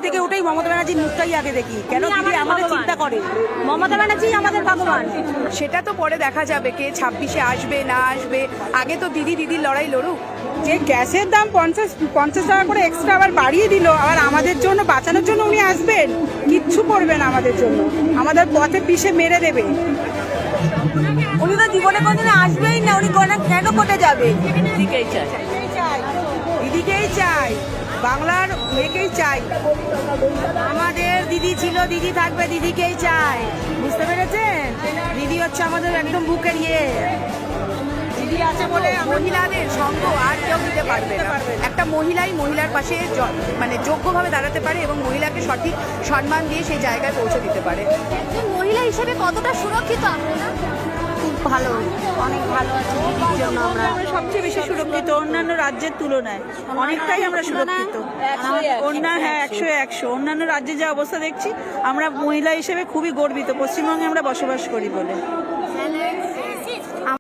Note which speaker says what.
Speaker 1: থেকে উঠেই মমতা ব্যানার্জির মুখটাই আগে দেখি, কেন দিদি আমাদের চিন্তা করে।
Speaker 2: মমতা ব্যানার্জি আমাদের ভগবান।
Speaker 3: সেটা তো পরে দেখা যাবে কে 26-এ আসবে না আসবে, আগে তো দিদির লড়াই লড়ুক।
Speaker 1: যে গ্যাসের দাম 50 টাকা করে এক্সট্রা আবার বাড়িয়ে দিল, আবার আমাদের জন্য বাঁচানোর জন্য উনি আসবেন? কিচ্ছু করবেন না আমাদের জন্য, আমাদের পথে পিষে মেরে দেবে।
Speaker 2: উনি তো জীবনে কোনদিন আসবেই না, উনি কেন কোটে যাবে?
Speaker 1: দিদিকেই চাই, বাংলার মেয়েকেই চাই। আমাদের দিদি ছিল, দিদি থাকবে, দিদিকেই চাই, বুঝতে পেরেছেন? দিদি হচ্ছে আমাদের একদম বুকের ইয়ে। দিদি আছে বলে
Speaker 3: মহিলাদের সঙ্গ আর কেউ দিতে পারবে না। একটা মহিলাই মহিলার পাশে মানে যোগ্যভাবে দাঁড়াতে পারে এবং মহিলাকে সঠিক সম্মান দিয়ে সেই জায়গায় পৌঁছে দিতে পারে।
Speaker 2: একজন মহিলা হিসেবে কতটা সুরক্ষিত আপনারা?
Speaker 4: খুব ভালো, অনেক ভালো আছে দিদির জন্য। আমরা
Speaker 1: সবচেয়ে বেশি সুরক্ষিত অন্যান্য রাজ্যের তুলনায়, অনেকটাই আমরা সুরক্ষিত। হ্যাঁ, 100 অন্যান্য রাজ্যে যা অবস্থা দেখছি, আমরা মহিলা হিসেবে খুবই গর্বিত পশ্চিমবঙ্গে আমরা বসবাস করি বলে।